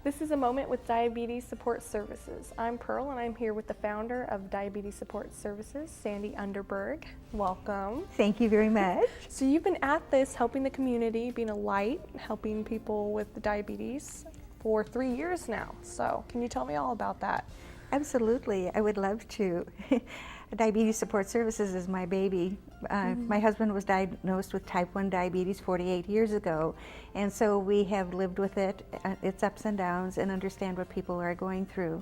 This is a moment with Diabetes Support Services. I'm Pearl, and I'm here with the founder of Diabetes Support Services, Sandy Underberg. Welcome. Thank you very much. So you've been at this, helping the community, being a light, helping people with diabetes for 3 years now. So can you tell me all about that? Absolutely, I would love to. Diabetes Support Services is my baby. My husband was diagnosed with type 1 diabetes 48 years ago, and so we have lived with it, its ups and downs, and understand what people are going through.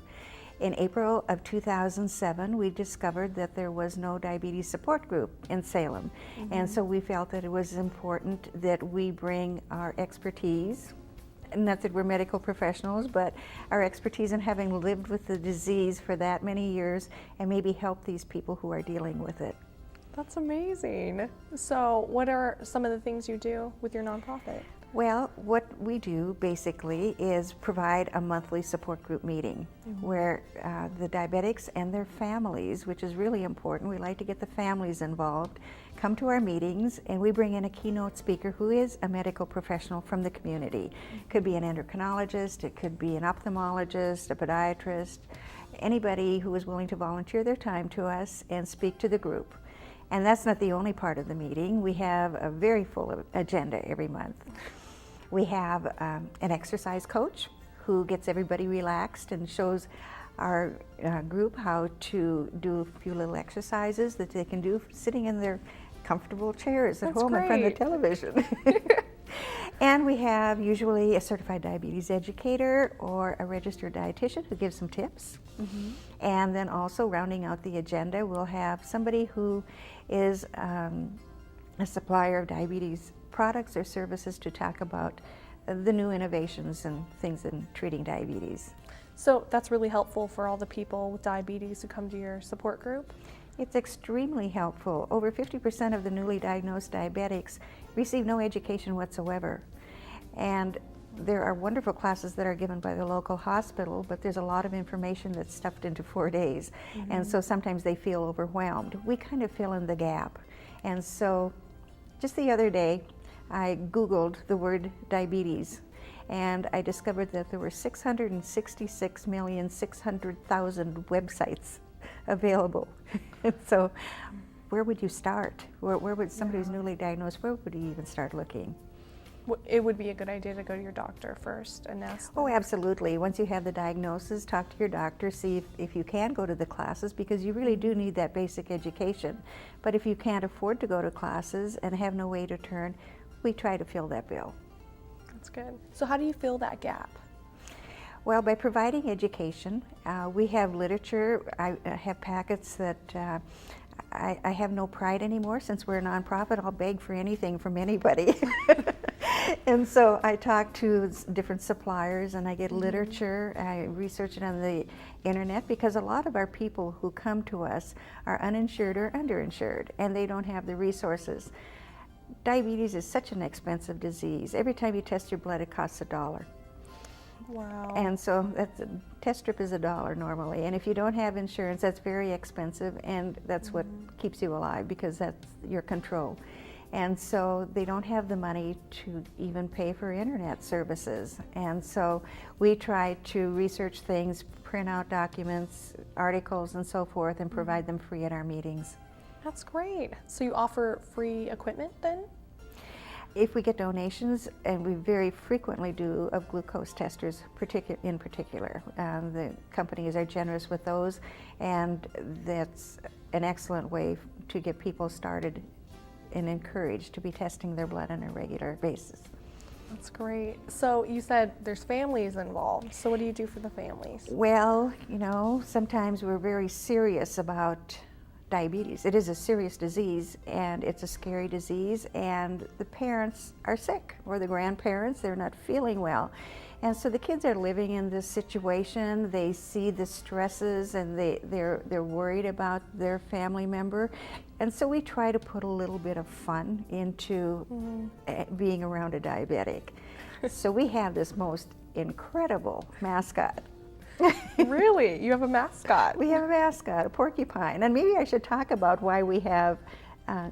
In April of 2007, we discovered that there was no diabetes support group in Salem, and so we felt that it was important that we bring our expertise. Not that we're medical professionals, but our expertise in having lived with the disease for that many years and maybe help these people who are dealing with it. That's amazing. So what are some of the things you do with your nonprofit? Well, what we do basically is provide a monthly support group meeting where the diabetics and their families, which is really important, we like to get the families involved, come to our meetings, and we bring in a keynote speaker who is a medical professional from the community. It could be an endocrinologist, it could be an ophthalmologist, a podiatrist, anybody who is willing to volunteer their time to us and speak to the group. And that's not the only part of the meeting. We have a very full agenda every month. We have an exercise coach who gets everybody relaxed and shows our group how to do a few little exercises that they can do sitting in their comfortable chairs at home in front of the television. And we have usually a certified diabetes educator or a registered dietitian who gives some tips. And then also rounding out the agenda, we'll have somebody who is a supplier of diabetes products or services to talk about the new innovations and things in treating diabetes. So that's really helpful for all the people with diabetes who come to your support group? It's extremely helpful. Over 50% of the newly diagnosed diabetics receive no education whatsoever. And there are wonderful classes that are given by the local hospital, but there's a lot of information that's stuffed into 4 days. And so sometimes they feel overwhelmed. We kind of fill in the gap. And so just the other day, I Googled the word diabetes, and I discovered that there were 666,600,000 websites available. And so where would you start? Where would somebody who's newly diagnosed, where would you even start looking? It would be a good idea to go to your doctor first and ask them. Oh, absolutely. Once you have the diagnosis, talk to your doctor, see if you can go to the classes, because you really do need that basic education. But if you can't afford to go to classes and have no way to turn, we try to fill that bill. That's good. So how do you fill that gap? Well, by providing education, we have literature. I have packets that I have no pride anymore. Since we're a nonprofit, I'll beg for anything from anybody. And so I talk to different suppliers and I get literature. I research it on the internet, because a lot of our people who come to us are uninsured or underinsured, and they don't have the resources. Diabetes is such an expensive disease. Every time you test your blood, it costs $1. Wow. And so that's test strip is $1 normally, and if you don't have insurance, that's very expensive, and that's what keeps you alive, because that's your control. And so they don't have the money to even pay for internet services. And so we try to research things, print out documents, articles, and so forth, and provide them free at our meetings. That's great. So you offer free equipment then? If we get donations, and we very frequently do, of glucose testers in particular. The companies are generous with those, and that's an excellent way to get people started and encouraged to be testing their blood on a regular basis. That's great. So you said there's families involved. So what do you do for the families? Well, you know, sometimes we're very serious about diabetes. It is a serious disease, and it's a scary disease, and the parents are sick, or the grandparents, they're not feeling well. And so the kids are living in this situation. They see the stresses, and they're worried about their family member. And so we try to put a little bit of fun into being around a diabetic. So we have this most incredible mascot. Really? You have a mascot? We have a mascot, a porcupine. And maybe I should talk about why we have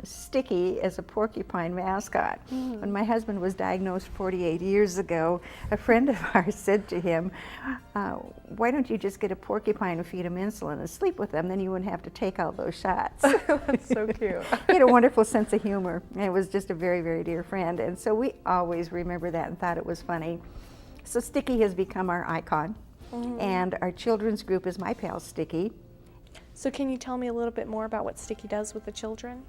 Sticky as a porcupine mascot. When my husband was diagnosed 48 years ago, a friend of ours said to him, why don't you just get a porcupine and feed him insulin and sleep with them, then you wouldn't have to take all those shots. That's so cute. He had a wonderful sense of humor, and it was just a very, very dear friend, and so we always remember that and thought it was funny. So Sticky has become our icon, and our children's group is My Pal Sticky. So can you tell me a little bit more about what Sticky does with the children?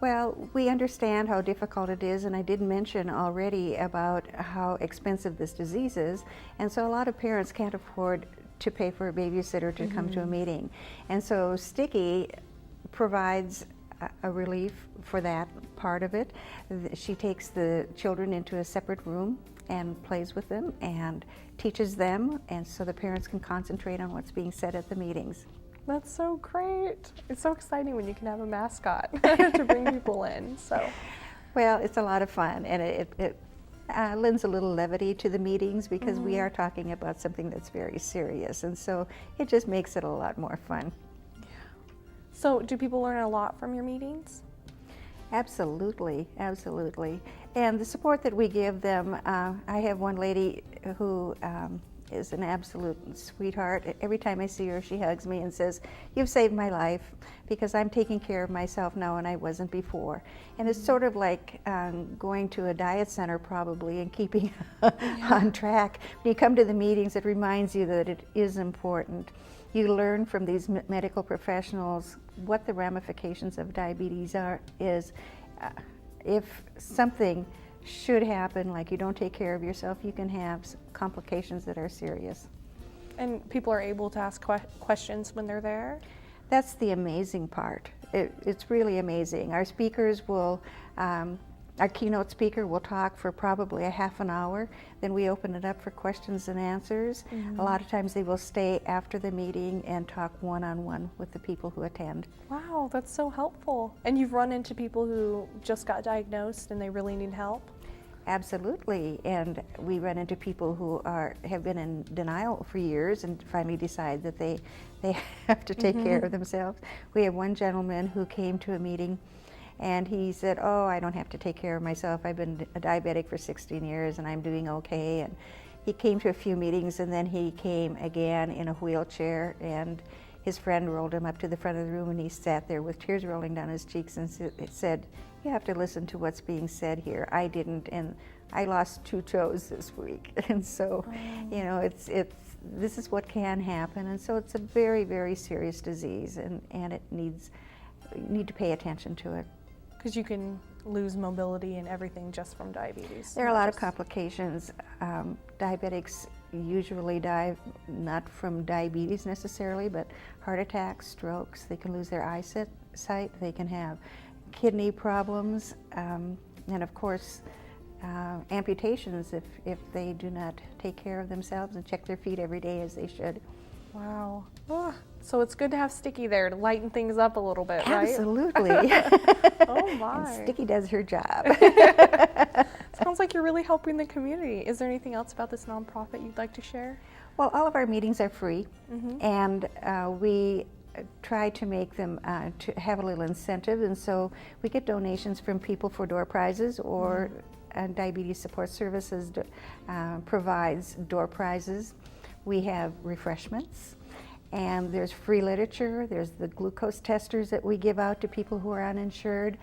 Well, we understand how difficult it is, and I did mention already about how expensive this disease is, and so a lot of parents can't afford to pay for a babysitter to come to a meeting. And so Sticky provides a relief for that part of it. She takes the children into a separate room and plays with them and teaches them, and so the parents can concentrate on what's being said at the meetings. That's so great. It's so exciting when you can have a mascot to bring people in. So, well, it's a lot of fun, and it lends a little levity to the meetings because we are talking about something that's very serious, and so it just makes it a lot more fun. So do people learn a lot from your meetings? Absolutely, absolutely. And the support that we give them, I have one lady who is an absolute sweetheart. Every time I see her, she hugs me and says, "You've saved my life because I'm taking care of myself now and I wasn't before." And it's sort of like going to a diet center probably and keeping on track. When you come to the meetings, it reminds you that it is important. You learn from these medical professionals what the ramifications of diabetes is. If something should happen, like you don't take care of yourself, you can have complications that are serious. And people are able to ask questions when they're there? That's the amazing part. It's really amazing. Our speakers will, our keynote speaker will talk for probably a half an hour, then we open it up for questions and answers. A lot of times they will stay after the meeting and talk one-on-one with the people who attend. Wow, that's so helpful. And you've run into people who just got diagnosed and they really need help? Absolutely, and we run into people who have been in denial for years and finally decide that they have to take care of themselves. We have one gentleman who came to a meeting and he said, "Oh, I don't have to take care of myself. I've been a diabetic for 16 years and I'm doing okay." And he came to a few meetings and then he came again in a wheelchair, and his friend rolled him up to the front of the room and he sat there with tears rolling down his cheeks and said, "You have to listen to what's being said here. I didn't, and I lost 2 toes this week." And so, you know, this is what can happen, and so it's a very, very serious disease, and you need to pay attention to it. Because you can lose mobility and everything just from diabetes. There are a lot of complications. Diabetics usually die not from diabetes necessarily, but heart attacks, strokes. They can lose their eyesight. They can have kidney problems, and of course amputations if they do not take care of themselves and check their feet every day as they should. Wow. Oh, so it's good to have Sticky there to lighten things up a little bit, right? Absolutely. Oh my. And Sticky does her job. Sounds like you're really helping the community. Is there anything else about this nonprofit you'd like to share? Well, all of our meetings are free, and we try to make them to have a little incentive, and so we get donations from people for door prizes, or Diabetes Support Services provides door prizes. We have refreshments, and there's free literature. There's the glucose testers that we give out to people who are uninsured,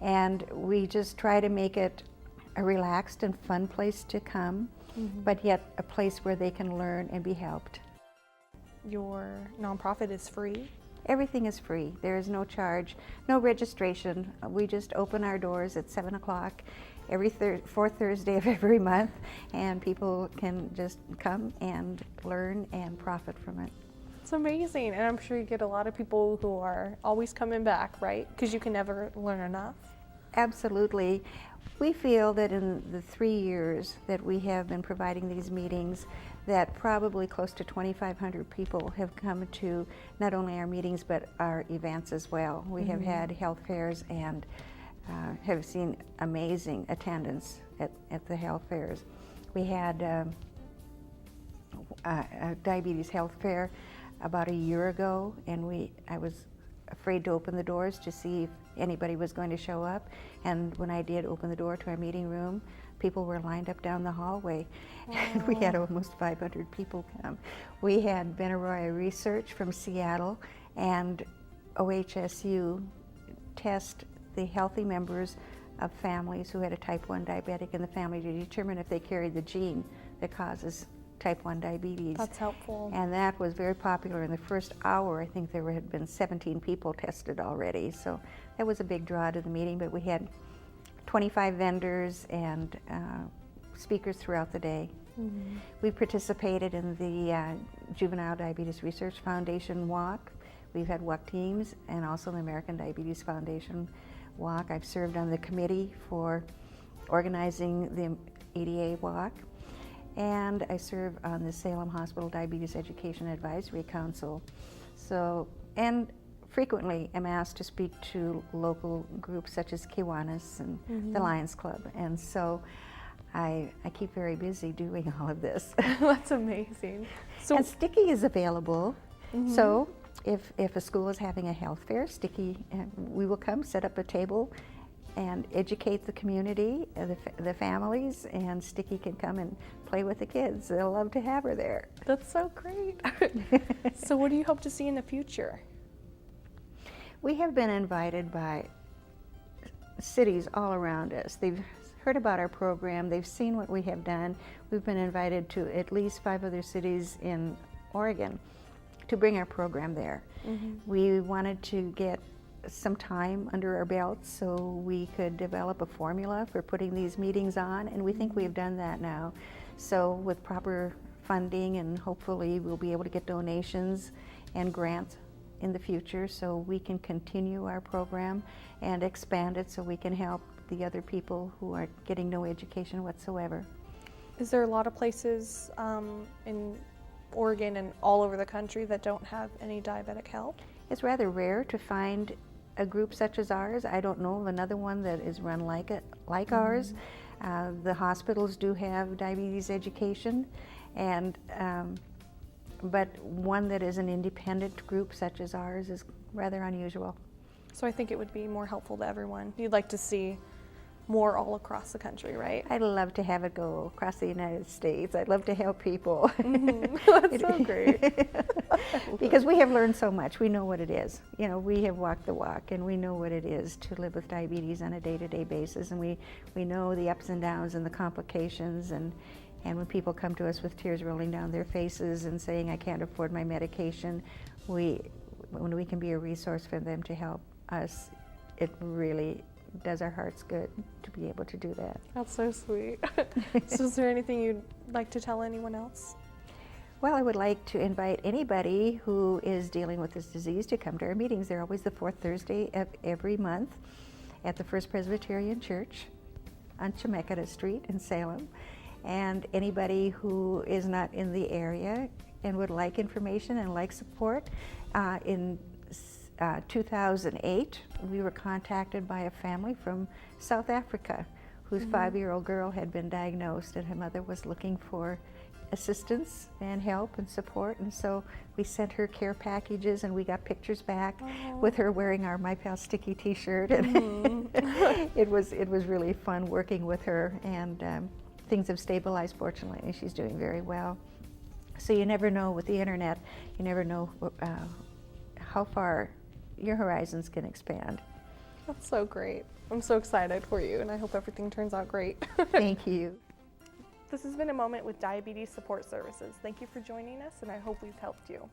and we just try to make it a relaxed and fun place to come, but yet a place where they can learn and be helped. Your nonprofit is free? Everything is free. There is no charge, no registration. We just open our doors at 7 o'clock every fourth Thursday of every month, and people can just come and learn and profit from it. It's amazing, and I'm sure you get a lot of people who are always coming back, right? Because you can never learn enough. Absolutely. We feel that in the 3 years that we have been providing these meetings, that probably close to 2,500 people have come to not only our meetings but our events as well. We have had health fairs and have seen amazing attendance at the health fairs. We had a diabetes health fair about a year ago, and I was afraid to open the doors to see if anybody was going to show up. And when I did open the door to our meeting room, people were lined up down the hallway. And we had almost 500 people come. We had Benaroya Research from Seattle and OHSU test the healthy members of families who had a type 1 diabetic in the family to determine if they carried the gene that causes type 1 diabetes. That's helpful. And that was very popular. In the first hour, I think there had been 17 people tested already. So that was a big draw to the meeting, but we had 25 vendors and speakers throughout the day. Mm-hmm. We participated in the Juvenile Diabetes Research Foundation walk. We've had walk teams and also the American Diabetes Foundation walk. I've served on the committee for organizing the ADA walk. And I serve on the Salem Hospital Diabetes Education Advisory Council. So, and frequently am asked to speak to local groups such as Kiwanis and the Lions Club. And so I keep very busy doing all of this. That's amazing. So, and Sticky is available. So if a school is having a health fair, Sticky, we will come set up a table and educate the community, the families, and Sticky can come and play with the kids. They'll love to have her there. that's so great. So what do you hope to see in the future? We have been invited by cities all around us. They've heard about our program. They've seen what we have done. We've been invited to at least 5 other cities in Oregon to bring our program there. We wanted to get some time under our belts so we could develop a formula for putting these meetings on, and we think we've done that now. So with proper funding, and hopefully we'll be able to get donations and grants in the future so we can continue our program and expand it so we can help the other people who are getting no education whatsoever. Is there a lot of places in Oregon and all over the country that don't have any diabetic help? It's rather rare to find a group such as ours. I don't know of another one that is run like ours. The hospitals do have diabetes education, and but one that is an independent group such as ours is rather unusual. So I think it would be more helpful to everyone. You'd like to see more all across the country, right? I'd love to have it go across the United States. I'd love to help people. That's so great. Because we have learned so much. We know what it is. You know, we have walked the walk, and we know what it is to live with diabetes on a day-to-day basis, and we know the ups and downs and the complications, and when people come to us with tears rolling down their faces and saying, I can't afford my medication, when we can be a resource for them to help us, it really does our hearts good to be able to do that. That's so sweet. So is there anything you'd like to tell anyone else? Well, I would like to invite anybody who is dealing with this disease to come to our meetings. They're always the 4th Thursday of every month at the First Presbyterian Church on Chemeketa Street in Salem. And anybody who is not in the area and would like information and like support, in 2008, we were contacted by a family from South Africa whose 5-year-old girl had been diagnosed, and her mother was looking for assistance and help and support, and so we sent her care packages, and we got pictures back with her wearing our My Pal Sticky t-shirt, and it was really fun working with her, and things have stabilized fortunately, and she's doing very well. So you never know with the internet, you never know how far your horizons can expand. That's so great. I'm so excited for you, and I hope everything turns out great. Thank you. This has been a moment with Diabetes Support Services. Thank you for joining us, and I hope we've helped you.